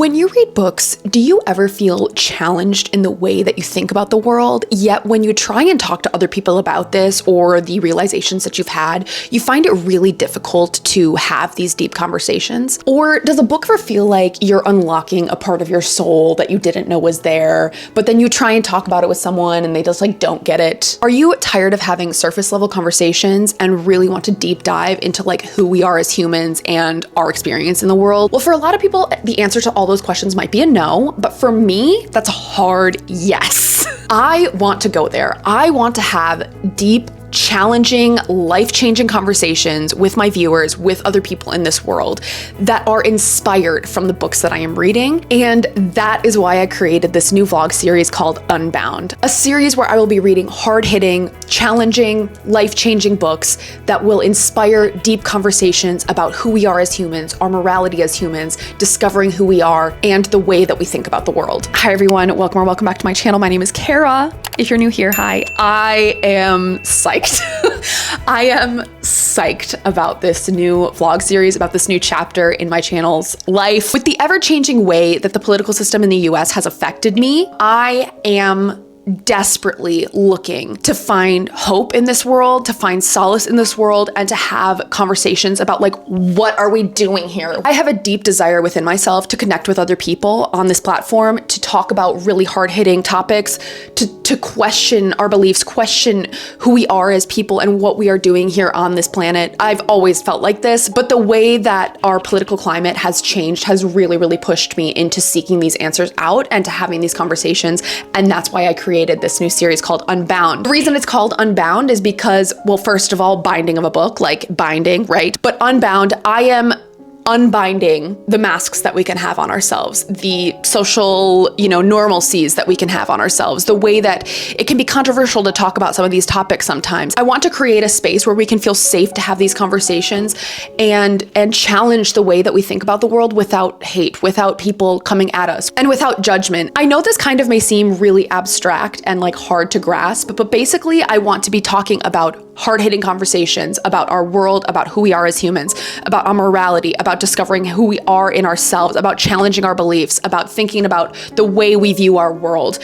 When you read books, do you ever feel challenged in the way that you think about the world? Yet when you try and talk to other people about this or the realizations that you've had, you find it really difficult to have these deep conversations? Or does a book ever feel like you're unlocking a part of your soul that you didn't know was there, but then you try and talk about it with someone and they just don't get it? Are you tired of having surface level conversations and really want to deep dive into who we are as humans and our experience in the world? Well, for a lot of people, the answer to all those questions might be a no, but for me, that's a hard yes. I want to go there. I want to have deep, challenging, life-changing conversations with my viewers, with other people in this world that are inspired from the books that I am reading. And that is why I created this new vlog series called Unbound, a series where I will be reading hard-hitting, challenging, life-changing books that will inspire deep conversations about who we are as humans, our morality as humans, discovering who we are, and the way that we think about the world. Hi everyone, welcome back to my channel. My name is Kara. If you're new here, hi. I am psyched. I am psyched about this new vlog series, about this new chapter in my channel's life. With the ever-changing way that the political system in the US has affected me, I am desperately looking to find hope in this world, to find solace in this world, and to have conversations about what are we doing here? I have a deep desire within myself to connect with other people on this platform, to talk about really hard-hitting topics, to question our beliefs, question who we are as people and what we are doing here on this planet. I've always felt like this, but the way that our political climate has changed has really pushed me into seeking these answers out and to having these conversations, and that's why I created this new series called Unbound. The reason it's called Unbound is because, well, first of all, binding of a book, binding, right? But Unbound, I am unbinding the masks that we can have on ourselves, the social, normalcies that we can have on ourselves, the way that it can be controversial to talk about some of these topics sometimes. I want to create a space where we can feel safe to have these conversations and challenge the way that we think about the world without hate, without people coming at us, and without judgment. I know this kind of may seem really abstract and hard to grasp, but basically I want to be talking about hard-hitting conversations about our world, about who we are as humans, about our morality, about discovering who we are in ourselves, about challenging our beliefs, about thinking about the way we view our world.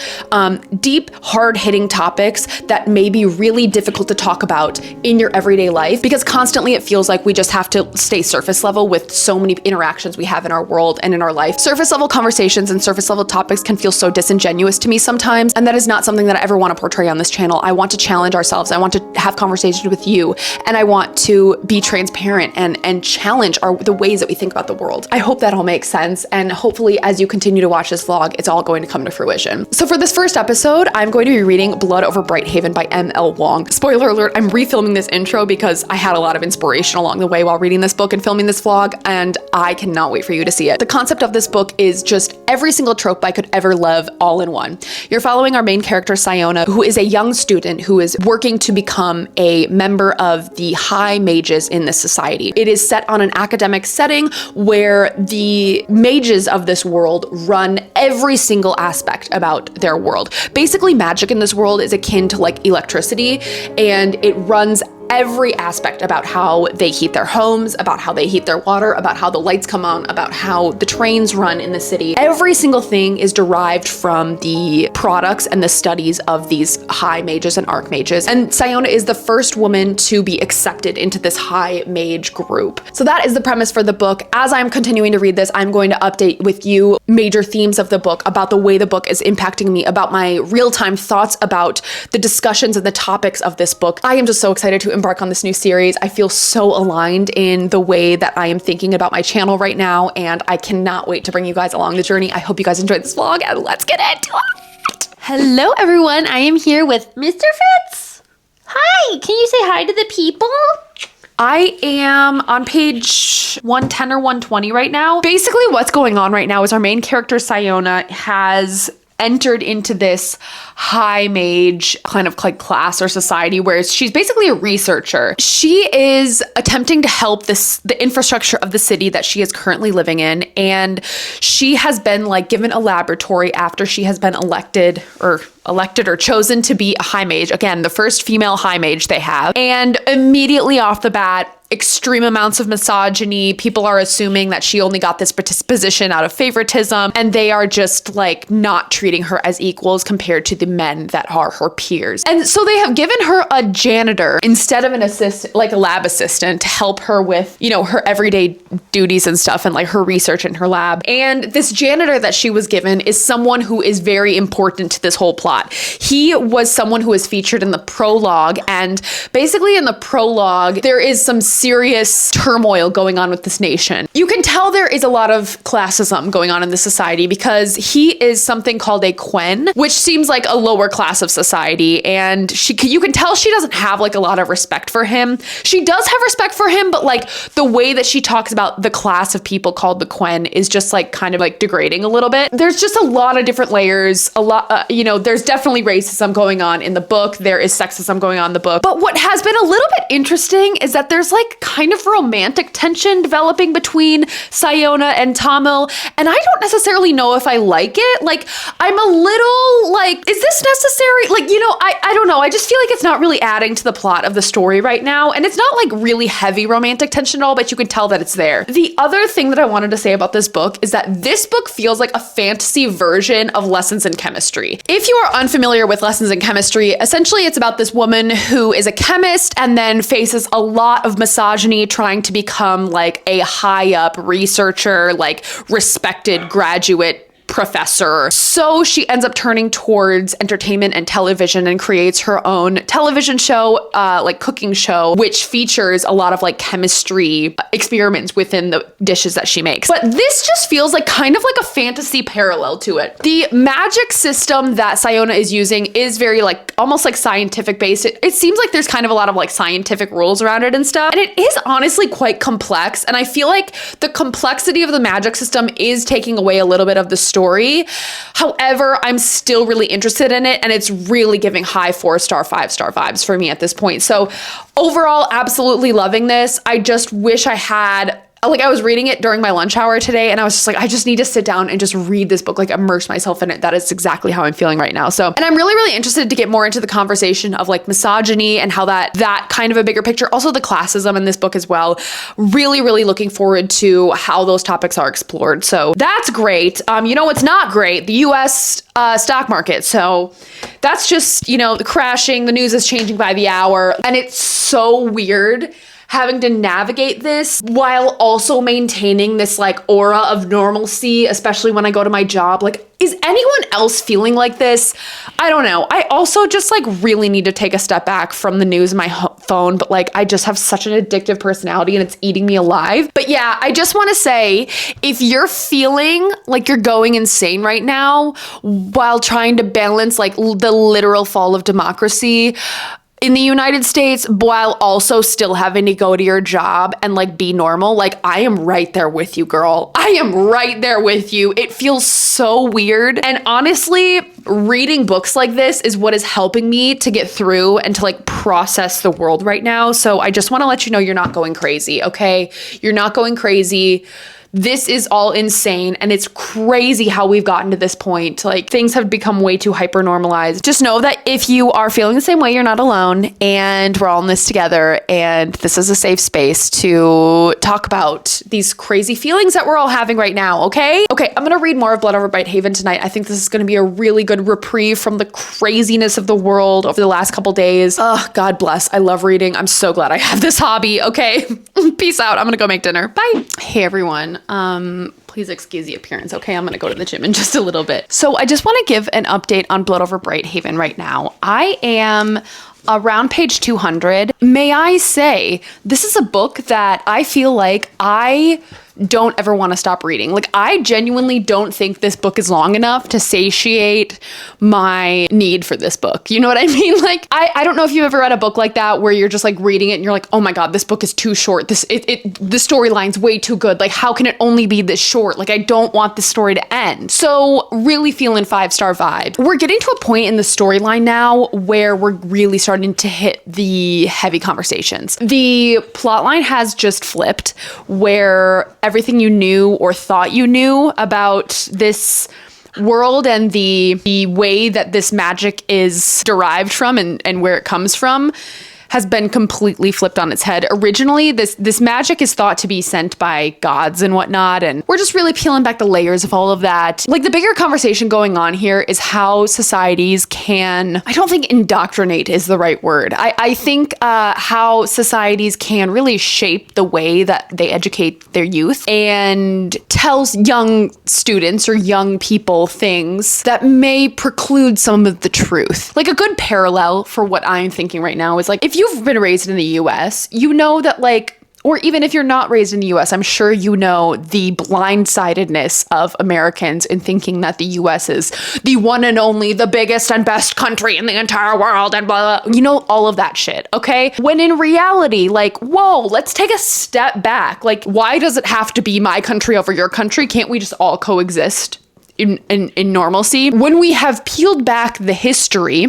Deep, hard-hitting topics that may be really difficult to talk about in your everyday life, because constantly it feels like we just have to stay surface level with so many interactions we have in our world and in our life. Surface level conversations and surface level topics can feel so disingenuous to me sometimes, and that is not something that I ever want to portray on this channel. I want to challenge ourselves. I want to have conversations with you, and I want to be transparent and challenge the ways that we think about the world. I hope that all makes sense, and hopefully as you continue to watch this vlog, it's all going to come to fruition. So for this first episode, I'm going to be reading Blood Over Bright Haven by M.L. Wong. Spoiler alert, I'm refilming this intro because I had a lot of inspiration along the way while reading this book and filming this vlog, and I cannot wait for you to see it. The concept of this book is just every single trope I could ever love all in one. You're following our main character, Sayona, who is a young student who is working to become a member of the high mages in this society. It is set on an academic setting where the mages of this world run every single aspect about their world. Basically, magic in this world is akin to electricity, and it runs every aspect about how they heat their homes, about how they heat their water, about how the lights come on, about how the trains run in the city. Every single thing is derived from the products and the studies of these high mages and archmages. And Sayona is the first woman to be accepted into this high mage group. So that is the premise for the book. As I'm continuing to read this, I'm going to update with you major themes of the book, about the way the book is impacting me, about my real-time thoughts about the discussions and the topics of this book. I am just so excited to embark on this new series. I feel so aligned in the way that I am thinking about my channel right now, and I cannot wait to bring you guys along the journey. I hope you guys enjoyed this vlog, and let's get into it. Hello everyone, I am here with Mr. Fitz. Hi, can you say hi to the people? I am on page 110 or 120 right now. Basically what's going on right now is our main character, Sayona, has entered into this high mage kind of class or society where she's basically a researcher. She is attempting to help the infrastructure of the city that she is currently living in, and she has been given a laboratory after she has been elected or chosen to be a high mage. Again, the first female high mage they have. And immediately off the bat, extreme amounts of misogyny. People are assuming that she only got this position out of favoritism, and they are just like not treating her as equals compared to the men that are her peers. And so they have given her a janitor instead of an assistant, like a lab assistant, to help her with, you know, her everyday duties and stuff and like her research in her lab. And this janitor that she was given is someone who is very important to this whole plot. He was someone who is featured in the prologue, and basically in the prologue, there is some serious turmoil going on with this nation. You can tell there is a lot of classism going on in this society because he is something called a Quen, which seems like a lower class of society, and you can tell she doesn't have like a lot of respect for him. She does have respect for him, but like the way that she talks about the class of people called the Quen is just like kind of like degrading a little bit. There's just a lot of different layers, there's definitely racism going on in the book. There is sexism going on in the book. But what has been a little bit interesting is that there's like kind of romantic tension developing between Sayona and Tamil, and I don't necessarily know if I like it. Like, I'm a little like, is this necessary? Like, you know, I don't know. I just feel like it's not really adding to the plot of the story right now, and it's not like really heavy romantic tension at all, but you can tell that it's there. The other thing that I wanted to say about this book is that this book feels like a fantasy version of Lessons in Chemistry. If you are unfamiliar with Lessons in Chemistry, essentially it's about this woman who is a chemist and then faces a lot of misogyny trying to become like a high up researcher, like respected graduate professor. So she ends up turning towards entertainment and television and creates her own television show, like cooking show, which features a lot of like chemistry experiments within the dishes that she makes. But this just feels like kind of like a fantasy parallel to it. The magic system that Sayona is using is very like almost like scientific based. It seems like there's kind of a lot of like scientific rules around it and stuff. And it is honestly quite complex. And I feel like the complexity of the magic system is taking away a little bit of the story. However, I'm still really interested in it, and it's really giving high 4-star, 5-star vibes for me at this point. So overall, absolutely loving this. I just wish I had, like, I was reading it during my lunch hour today, and I was just like, I just need to sit down and just read this book, like immerse myself in it. That is exactly how I'm feeling right now. So, and I'm really, really interested to get more into the conversation of like misogyny and how that kind of a bigger picture, also the classism in this book as well. Really, really looking forward to how those topics are explored. So that's great. You know what's not great? The US stock market. So that's just, you know, crashing. The news is changing by the hour, and it's so weird having to navigate this while also maintaining this like aura of normalcy, especially when I go to my job. Like, is anyone else feeling like this? I don't know. I also just like really need to take a step back from the news in my phone, but like I just have such an addictive personality and it's eating me alive. But yeah, I just want to say, if you're feeling like you're going insane right now while trying to balance like the literal fall of democracy in the United States, while also still having to go to your job and like be normal, like I am right there with you, girl. I am right there with you. It feels so weird. And honestly, reading books like this is what is helping me to get through and to like process the world right now. So I just want to let you know you're not going crazy, okay? You're not going crazy. This is all insane, and it's crazy how we've gotten to this point. Like, things have become way too hyper normalized. Just know that if you are feeling the same way, you're not alone, and we're all in this together, and this is a safe space to talk about these crazy feelings that we're all having right now, okay? Okay, I'm gonna read more of Blood Over Bright Haven tonight. I think this is gonna be a really good reprieve from the craziness of the world over the last couple days. Oh, God bless. I love reading. I'm so glad I have this hobby, okay? Peace out. I'm gonna go make dinner. Bye. Hey, everyone. Please excuse the appearance, okay? I'm gonna go to the gym in just a little bit. So I just want to give an update on Blood Over Bright Haven right now. I am around page 200. May I say, this is a book that I feel like I don't ever want to stop reading. Like, I genuinely don't think this book is long enough to satiate my need for this book. You know what I mean? Like, I don't know if you've ever read a book like that where you're just like reading it and you're like, oh my God, this book is too short. The storyline's way too good. Like, how can it only be this short? Like, I don't want this story to end. So really feeling 5-star vibe. We're getting to a point in the storyline now where we're really starting to hit the heavy conversations. The plotline has just flipped, where everything you knew or thought you knew about this world and the way that this magic is derived from and where it comes from has been completely flipped on its head. Originally, this magic is thought to be sent by gods and whatnot, and we're just really peeling back the layers of all of that. Like, the bigger conversation going on here is how societies can, I don't think indoctrinate is the right word. I think how societies can really shape the way that they educate their youth and tells young students or young people things that may preclude some of the truth. Like, a good parallel for what I'm thinking right now is, like, if you've been raised in the US, you know that, like, or even if you're not raised in the US, I'm sure you know the blindsidedness of Americans in thinking that the US is the one and only, the biggest and best country in the entire world, and blah, blah, you know, all of that shit, okay? When in reality, like, whoa, let's take a step back. Like, why does it have to be my country over your country? Can't we just all coexist in normalcy? When we have peeled back the history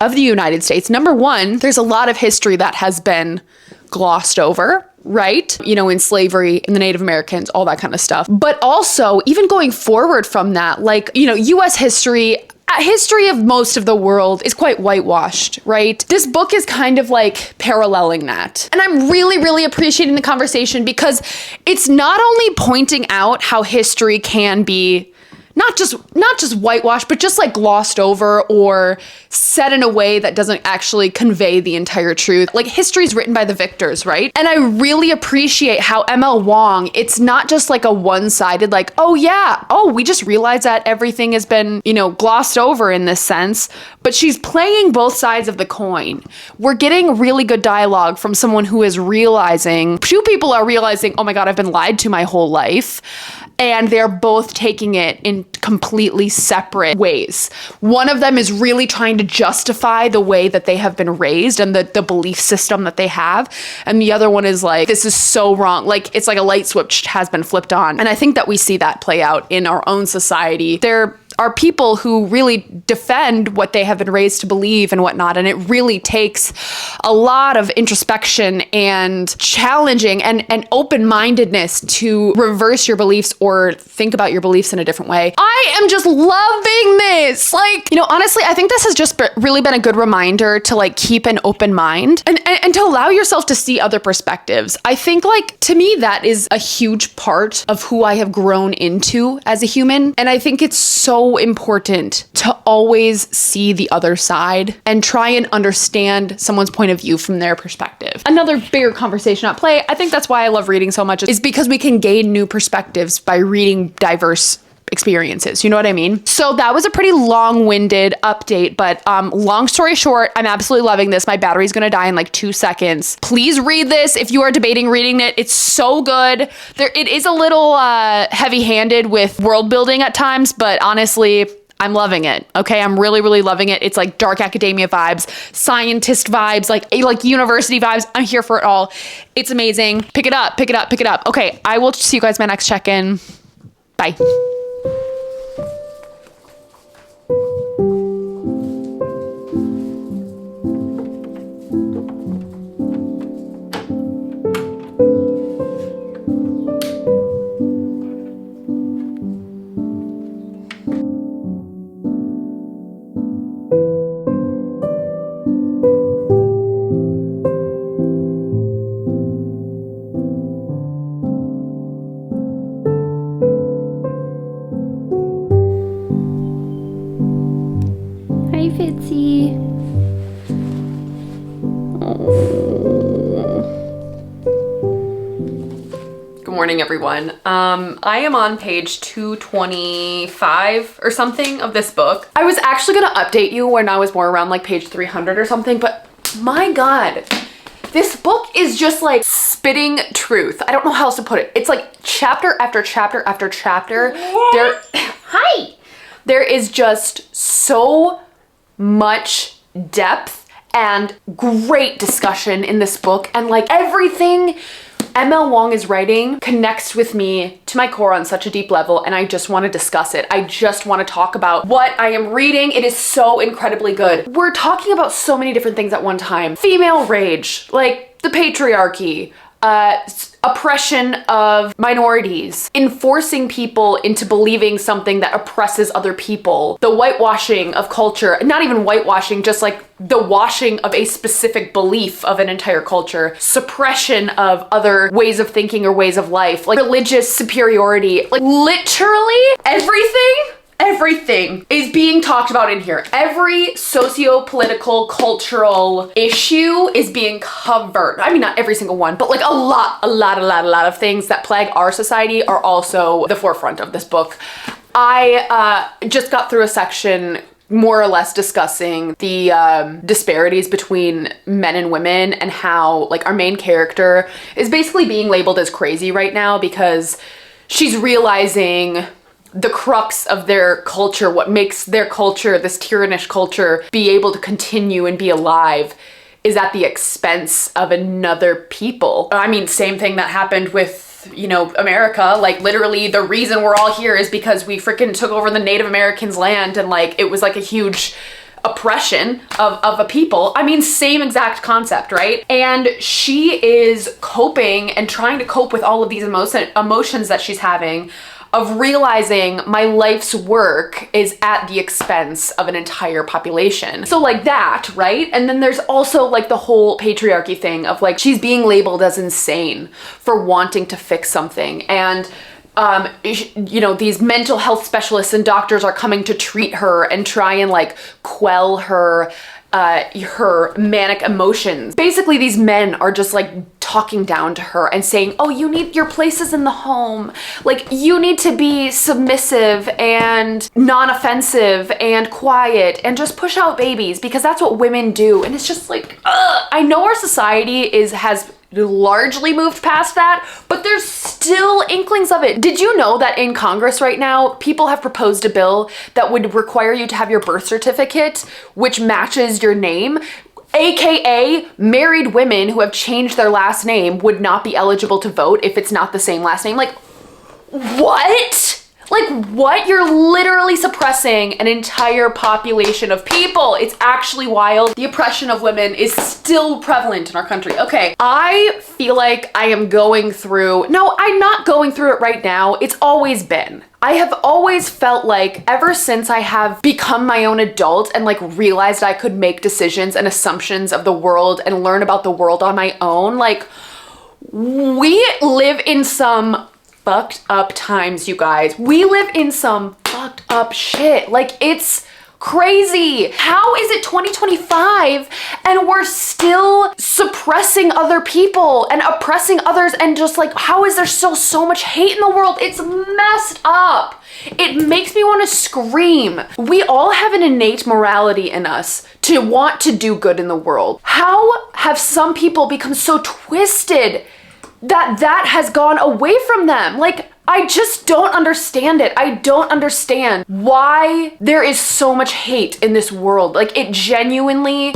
of the United States, number one, there's a lot of history that has been glossed over, right? You know, in slavery, in the Native Americans, all that kind of stuff. But also, even going forward from that, like, you know, US history of most of the world is quite whitewashed, right? This book is kind of like paralleling that. And I'm really, really appreciating the conversation because it's not only pointing out how history can be not just whitewashed, but just like glossed over or said in a way that doesn't actually convey the entire truth. Like, history is written by the victors, right? And I really appreciate how ML Wong, it's not just like a one-sided, like, oh yeah, oh, we just realized that everything has been, you know, glossed over in this sense, but she's playing both sides of the coin. We're getting really good dialogue from someone who is realizing, two people are realizing, oh my God, I've been lied to my whole life. And they're both taking it in completely separate ways. One of them is really trying to justify the way that they have been raised and the belief system that they have. And the other one is like, this is so wrong. Like, it's like a light switch has been flipped on. And I think that we see that play out in our own society. There are people who really defend what they have been raised to believe and whatnot. And it really takes a lot of introspection and challenging and open-mindedness to reverse your beliefs or think about your beliefs in a different way. I am just loving this. Like, you know, honestly, I think this has just really been a good reminder to like keep an open mind and to allow yourself to see other perspectives. I think, like, to me, that is a huge part of who I have grown into as a human. And I think it's so important to always see the other side and try and understand someone's point of view from their perspective. Another bigger conversation at play, I think that's why I love reading so much, is because we can gain new perspectives by reading diverse experiences. You know what I mean? So that was a pretty long-winded update, but long story short, I'm absolutely loving this. My battery's gonna die in like 2 seconds. Please read this if you are debating reading it. It's so good. It is a little heavy-handed with world building at times, but honestly, I'm loving it. Okay, I'm really, really loving it. It's like dark academia vibes, scientist vibes, like university vibes. I'm here for it all. It's amazing. Pick it up, pick it up, pick it up. Okay, I will see you guys in my next check-in. Bye. Hi, Fitzy. Good morning, everyone. I am on page 225 or something of this book. I was actually gonna update you when I was more around like page 300 or something, but my God, this book is just like spitting truth. I don't know how else to put it. It's like chapter after chapter after chapter. There is just so much depth and great discussion in this book, and like everything ML Wong is writing connects with me to my core on such a deep level, and I just want to discuss it. I just want to talk about what I am reading. It is so incredibly good. We're talking about so many different things at one time. Female rage, like the patriarchy, oppression of minorities, enforcing people into believing something that oppresses other people, the whitewashing of culture, not even whitewashing, just like the washing of a specific belief of an entire culture, suppression of other ways of thinking or ways of life, like religious superiority, like literally everything is being talked about in here. Every socio-political, cultural issue is being covered. I mean, not every single one, but like a lot of things that plague our society are also the forefront of this book. I just got through a section more or less discussing the disparities between men and women, and how like our main character is basically being labeled as crazy right now because she's realizing the crux of their culture, what makes their culture, this tyrannish culture, be able to continue and be alive, is at the expense of another people. I mean, same thing that happened with, you know, America. Like literally the reason we're all here is because we freaking took over the Native Americans' land, and like it was like a huge oppression of a people. I mean, same exact concept, right? And she is coping and trying to cope with all of these emotions that she's having, of realizing my life's work is at the expense of an entire population. So like that, right? And then there's also like the whole patriarchy thing of like, she's being labeled as insane for wanting to fix something. And you know, these mental health specialists and doctors are coming to treat her and try and like quell her manic emotions. Basically, these men are just like talking down to her and saying, oh, you need, your place is in the home. Like you need to be submissive and non-offensive and quiet and just push out babies because that's what women do. And it's just like, I know our society has largely moved past that, but there's still inklings of it. Did you know that in Congress right now, people have proposed a bill that would require you to have your birth certificate, which matches your name? AKA married women who have changed their last name would not be eligible to vote if it's not the same last name. Like, what? Like what? You're literally suppressing an entire population of people. It's actually wild. The oppression of women is still prevalent in our country. Okay, I feel like I am going through, no, I'm not going through it right now. It's always been. I have always felt like ever since I have become my own adult and like realized I could make decisions and assumptions of the world and learn about the world on my own, like we live in some fucked up times, you guys. We live in some fucked up shit. Like it's crazy. How is it 2025 and we're still suppressing other people and oppressing others, and just like, how is there still so much hate in the world? It's messed up. It makes me want to scream. We all have an innate morality in us to want to do good in the world. How have some people become so twisted that has gone away from them? Like, I just don't understand it. I don't understand why there is so much hate in this world. Like, it genuinely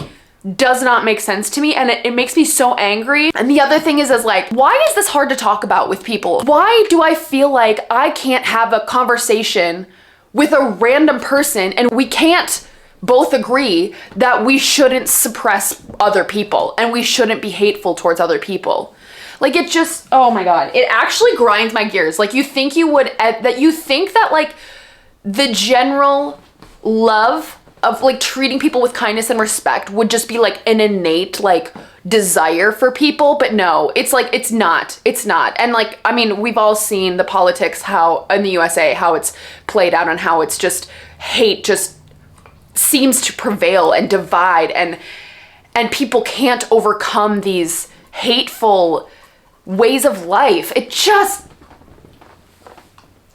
does not make sense to me, and it makes me so angry. And the other thing is like, why is this hard to talk about with people? Why do I feel like I can't have a conversation with a random person and we can't both agree that we shouldn't suppress other people and we shouldn't be hateful towards other people? Like it just, oh my God, it actually grinds my gears. Like you think that like the general love of like treating people with kindness and respect would just be like an innate like desire for people, but no, it's like, it's not. And like, I mean, we've all seen the politics, how in the USA, how it's played out and how it's just hate just seems to prevail and divide, and people can't overcome these hateful ways of life. It just,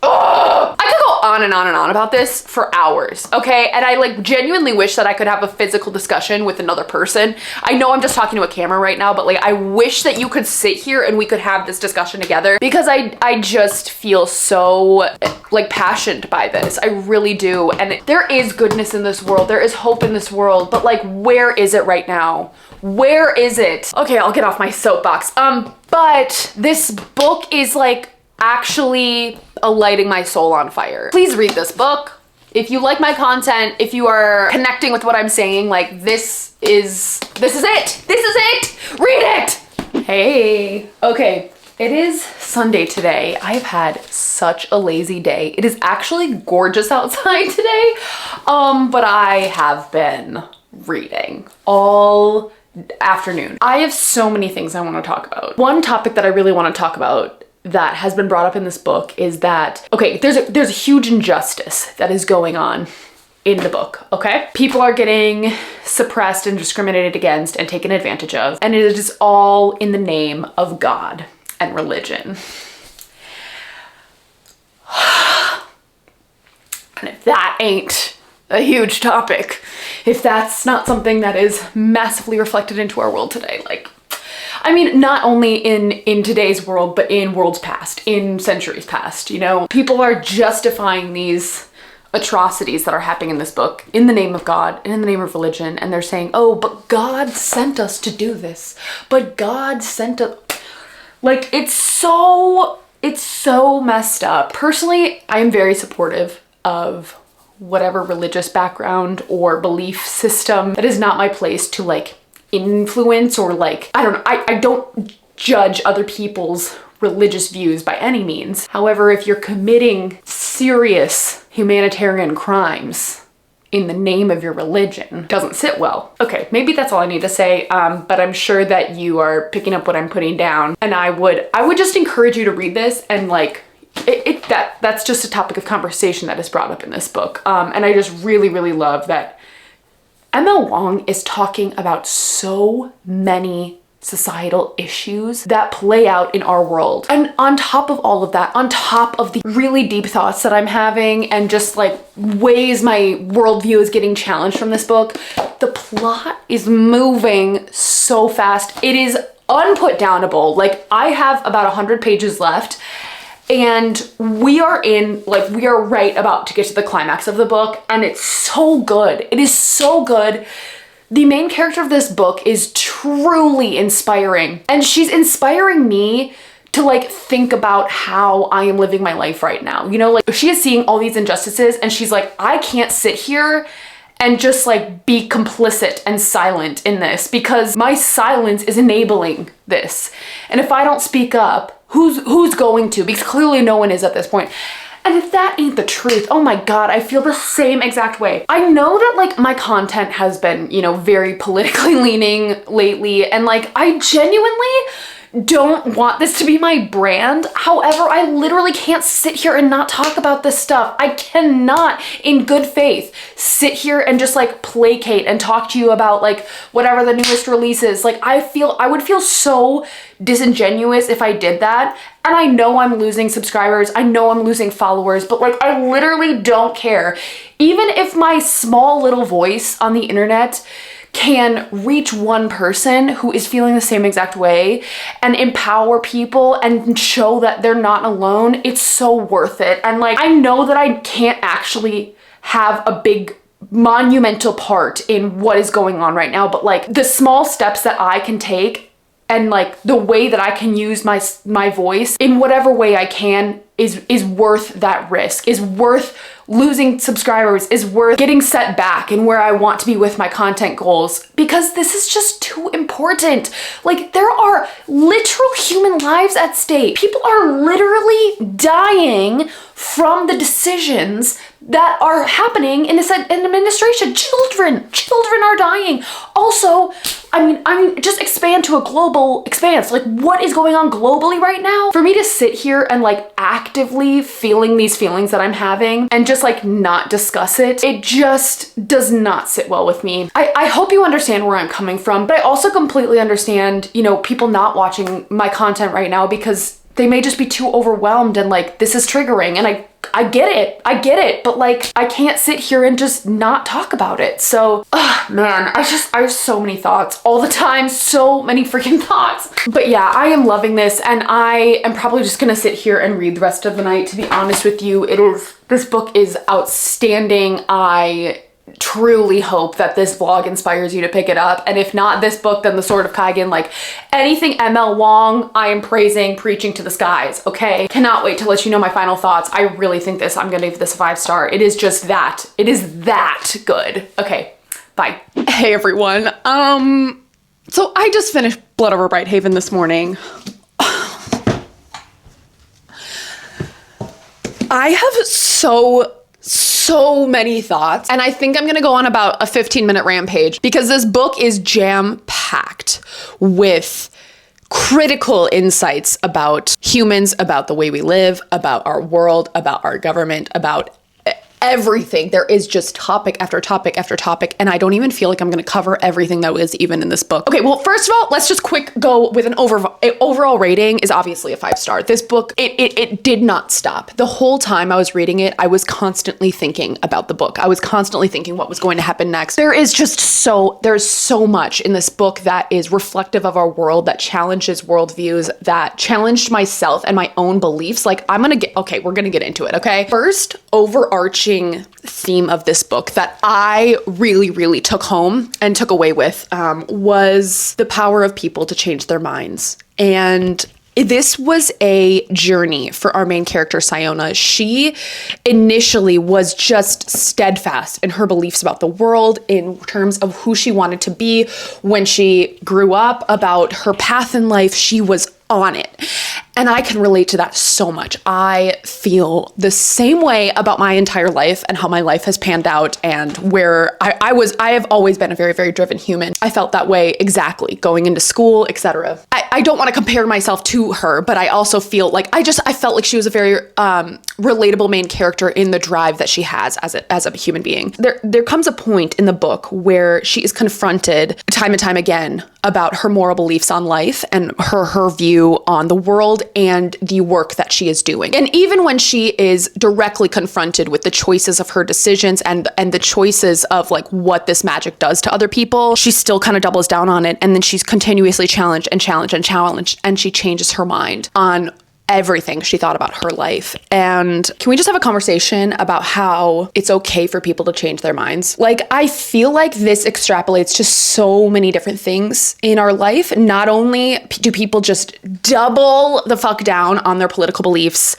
I could go on and on and on about this for hours, okay? And I like genuinely wish that I could have a physical discussion with another person. I know I'm just talking to a camera right now, but like I wish that you could sit here and we could have this discussion together, because I just feel so like passionate by this. I really do. And there is goodness in this world. There is hope in this world, but like, where is it right now? Where is it? Okay, I'll get off my soapbox. But this book is like actually lighting my soul on fire. Please read this book. If you like my content, if you are connecting with what I'm saying, like this is it. This is it. Read it. Hey. Okay, it is Sunday today. I've had such a lazy day. It is actually gorgeous outside today, but I have been reading all afternoon. I have so many things I want to talk about. One topic that I really want to talk about that has been brought up in this book is that, okay, there's a huge injustice that is going on in the book, okay? People are getting suppressed and discriminated against and taken advantage of, and it is all in the name of God and religion. And if that ain't a huge topic, if that's not something that is massively reflected into our world today, like, I mean, not only in today's world, but in worlds past, in centuries past, you know? People are justifying these atrocities that are happening in this book in the name of God and in the name of religion, and they're saying, oh, but God sent us to do this. But God sent us. Like, it's so messed up. Personally, I am very supportive of whatever religious background or belief system. That is not my place to like influence or like, I don't know, I don't judge other people's religious views by any means. However, if you're committing serious humanitarian crimes in the name of your religion, it doesn't sit well. Okay, maybe that's all I need to say, but I'm sure that you are picking up what I'm putting down, and I would just encourage you to read this, and like, that's just a topic of conversation that is brought up in this book, and I just really, really love that ML Wong is talking about so many societal issues that play out in our world. And on top of all of that, on top of the really deep thoughts that I'm having and just like ways my worldview is getting challenged from this book, the plot is moving so fast. It is unputdownable. Like, I have about 100 pages left, and we are right about to get to the climax of the book, and it's so good. It is so good. The main character of this book is truly inspiring, and she's inspiring me to like think about how I am living my life right now. You know, like, she is seeing all these injustices and she's like, I can't sit here and just like be complicit and silent in this, because my silence is enabling this. And if I don't speak up, who's going to? Because clearly no one is at this point. And if that ain't the truth, oh my God, I feel the same exact way. I know that like my content has been, you know, very politically leaning lately, and like, I genuinely don't want this to be my brand. However, I literally can't sit here and not talk about this stuff. I cannot, in good faith, sit here and just like placate and talk to you about like whatever the newest release is. Like, I would feel so disingenuous if I did that. And I know I'm losing subscribers, I know I'm losing followers, but like, I literally don't care. Even if my small little voice on the internet can reach one person who is feeling the same exact way and empower people and show that they're not alone, it's so worth it. And like, I know that I can't actually have a big monumental part in what is going on right now, but like, the small steps that I can take and like the way that I can use my voice in whatever way I can is worth that risk, is worth losing subscribers, is worth getting set back in where I want to be with my content goals, because this is just too important. Like, there are literal human lives at stake. People are literally dying from the decisions that are happening in this administration. Children are dying. Also, I mean, just expand to a global expanse. Like, what is going on globally right now? For me to sit here and like actively feeling these feelings that I'm having and just like not discuss it, it just does not sit well with me. I hope you understand where I'm coming from, but I also completely understand, you know, people not watching my content right now because they may just be too overwhelmed and like, this is triggering, and I get it, but like, I can't sit here and just not talk about it. So, man, I have so many thoughts all the time, so many freaking thoughts. But yeah, I am loving this, and I am probably just gonna sit here and read the rest of the night, to be honest with you. This book is outstanding. I truly hope that this vlog inspires you to pick it up, and if not this book, then The Sword of Kaigen. Like, anything ML Wong, I am preaching to the skies, okay? Cannot wait to let you know my final thoughts. I really think I'm gonna give this a 5-star. It is just that. It is that good. Okay, bye. Hey everyone. So I just finished Blood Over Brighthaven this morning. I have so many thoughts, and I think I'm gonna go on about a 15-minute rampage because this book is jam-packed with critical insights about humans, about the way we live, about our world, about our government, about everything. There is just topic after topic after topic, and I don't even feel like I'm going to cover everything that was even in this book. Okay, well, first of all, let's just quick go with an overall rating is obviously a 5-star. This book, it did not stop. The whole time I was reading it, I was constantly thinking about the book. I was constantly thinking what was going to happen next. There's so much in this book that is reflective of our world, that challenges worldviews, that challenged myself and my own beliefs. Like, we're going to get into it, okay? First, overarching theme of this book that I really took home and took away with was the power of people to change their minds. And this was a journey for our main character, Siona. She initially was just steadfast in her beliefs about the world, in terms of who she wanted to be when she grew up, about her path in life. She was on it. And I can relate to that so much. I feel the same way about my entire life and how my life has panned out, and where I have always been a very driven human. I felt that way exactly going into school, etc. I don't want to compare myself to her, but I also feel like I felt like she was a very relatable main character in the drive that she has as a human being. There comes a point in the book where she is confronted time and time again about her moral beliefs on life and her view on the world and the work that she is doing. And even when she is directly confronted with the choices of her decisions and the choices of like what this magic does to other people, she still kind of doubles down on it. And then she's continuously challenged, and she changes her mind on everything she thought about her life. And can we just have a conversation about how it's okay for people to change their minds? Like, I feel like this extrapolates to so many different things in our life. Not only do people just double the fuck down on their political beliefs,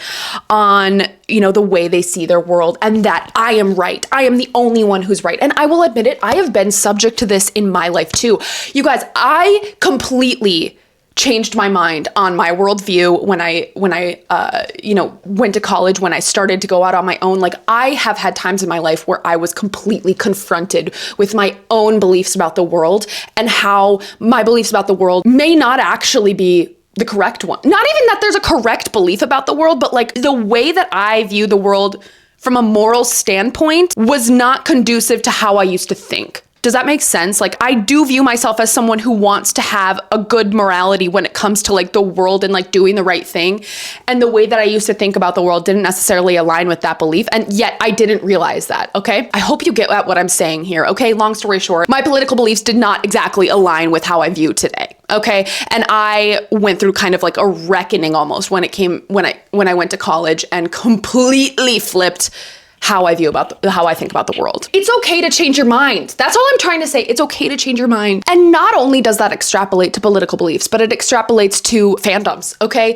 on, the way they see their world, and that I am right. I am the only one who's right. And I will admit it, I have been subject to this in my life too. You guys, I completely changed my mind on my worldview when I went to college, when I started to go out on my own. Like, I have had times in my life where I was completely confronted with my own beliefs about the world, and how my beliefs about the world may not actually be the correct one. Not even that there's a correct belief about the world, but like the way that I view the world from a moral standpoint was not conducive to how I used to think. Does that make sense? Like, I do view myself as someone who wants to have a good morality when it comes to like the world and like doing the right thing. And the way that I used to think about the world didn't necessarily align with that belief. And yet I didn't realize that. Okay. I hope you get at what I'm saying here. Okay. Long story short, my political beliefs did not exactly align with how I view today. Okay. And I went through kind of like a reckoning almost when I went to college, and completely flipped how I think about the world. It's okay to change your mind. That's all I'm trying to say. It's okay to change your mind. And not only does that extrapolate to political beliefs, but it extrapolates to fandoms, okay?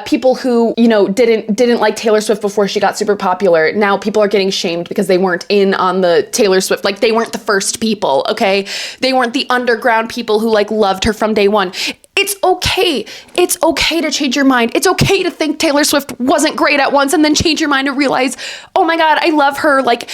People who, didn't like Taylor Swift before she got super popular. Now people are getting shamed because they weren't in on the Taylor Swift. Like, they weren't the first people, okay? They weren't the underground people who like loved her from day one. It's okay. It's okay to change your mind. It's okay to think Taylor Swift wasn't great at once and then change your mind and realize, oh my God, I love her. Like,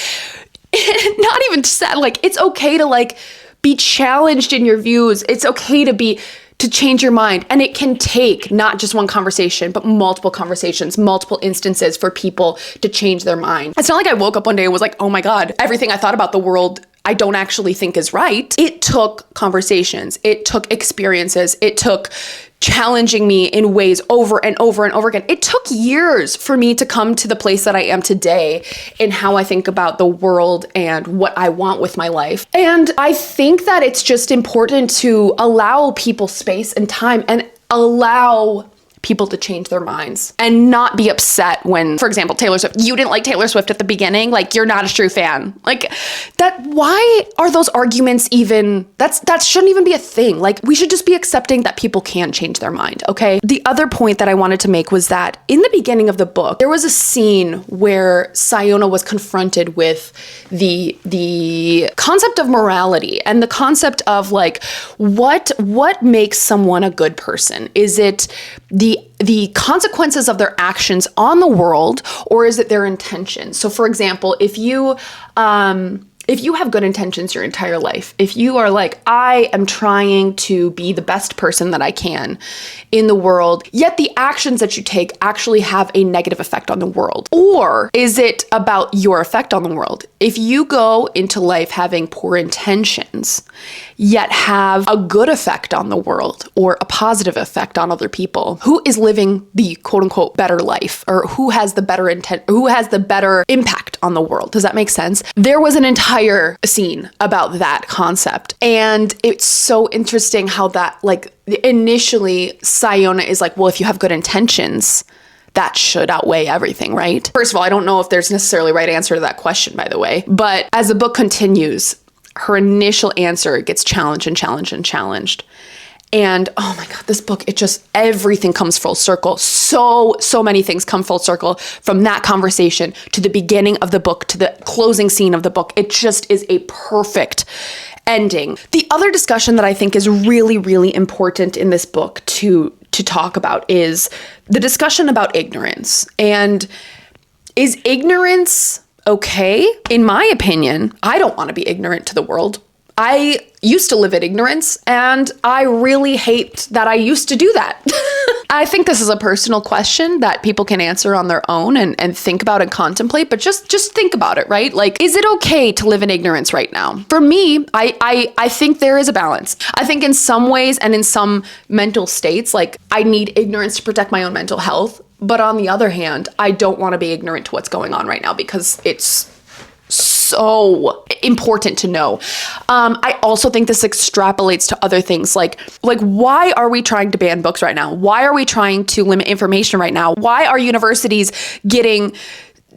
not even sad. Like, it's okay to like be challenged in your views. It's okay to change your mind. And it can take not just one conversation, but multiple conversations, multiple instances for people to change their mind. It's not like I woke up one day and was like, oh my God, everything I thought about the world I don't actually think is right. It took conversations. It took experiences. It took challenging me in ways over and over and over again. It took years for me to come to the place that I am today in how I think about the world and what I want with my life. And I think that it's just important to allow people space and time, and allow people to change their minds and not be upset when, for example, Taylor Swift, you didn't like Taylor Swift at the beginning, like you're not a true fan. Like that, why are those arguments even, that shouldn't even be a thing. Like we should just be accepting that people can change their mind, okay? The other point that I wanted to make was that in the beginning of the book, there was a scene where Siona was confronted with the concept of morality and the concept of like, what makes someone a good person? Is it the consequences of their actions on the world, or is it their intentions? So for example, if you have good intentions your entire life, if you are like, I am trying to be the best person that I can in the world, yet the actions that you take actually have a negative effect on the world? Or is it about your effect on the world? If you go into life having poor intentions, yet have a good effect on the world or a positive effect on other people, who is living the quote unquote better life, or who has the better intent, who has the better impact on the world? Does that make sense? There was an entire scene about that concept. And it's so interesting how that, like, initially Siona is like, well, if you have good intentions, that should outweigh everything, right? First of all, I don't know if there's necessarily a right answer to that question, by the way. But as the book continues, her initial answer gets challenged and challenged and challenged. And oh my God, this book, it just, everything comes full circle. So many things come full circle from that conversation to the beginning of the book to the closing scene of the book. It just is a perfect ending. The other discussion that I think is really, really important in this book to talk about is the discussion about ignorance. And is ignorance okay? In my opinion, I don't want to be ignorant to the world. I used to live in ignorance, and I really hate that I used to do that. I think this is a personal question that people can answer on their own and think about and contemplate, but just think about it, right? Like, is it okay to live in ignorance right now? For me, I think there is a balance. I think in some ways and in some mental states, like I need ignorance to protect my own mental health. But on the other hand, I don't want to be ignorant to what's going on right now because it's so important to know. I also think this extrapolates to other things like why are we trying to ban books right now? Why are we trying to limit information right now? Why are universities getting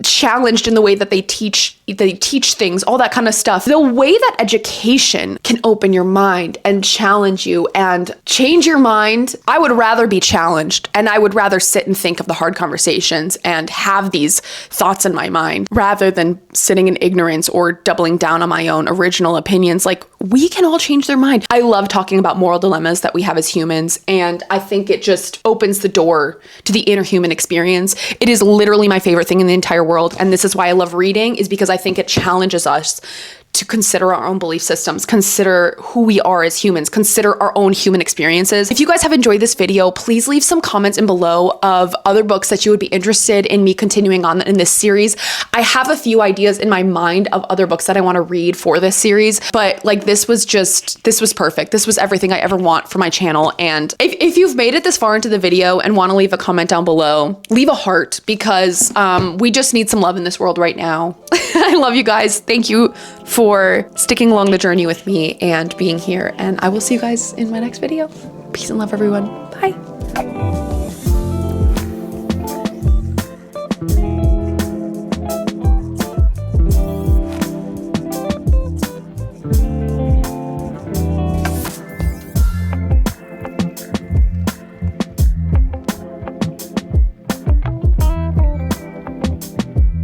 challenged in the way that they teach things, all that kind of stuff? The way that education can open your mind and challenge you and change your mind, I would rather be challenged, and I would rather sit and think of the hard conversations and have these thoughts in my mind rather than sitting in ignorance or doubling down on my own original opinions. Like, we can all change their mind. I love talking about moral dilemmas that we have as humans, and I think it just opens the door to the inner human experience. It is literally my favorite thing in the entire world, and this is why I love reading, is because I think it challenges us to consider our own belief systems, consider who we are as humans, consider our own human experiences. If you guys have enjoyed this video, please leave some comments in below of other books that you would be interested in me continuing on in this series. I have a few ideas in my mind of other books that I want to read for this series, but like this was perfect. This was everything I ever want for my channel. And if you've made it this far into the video and want to leave a comment down below, leave a heart, because we just need some love in this world right now. I love you guys. Thank you for sticking along the journey with me and being here. And I will see you guys in my next video. Peace and love, everyone. Bye.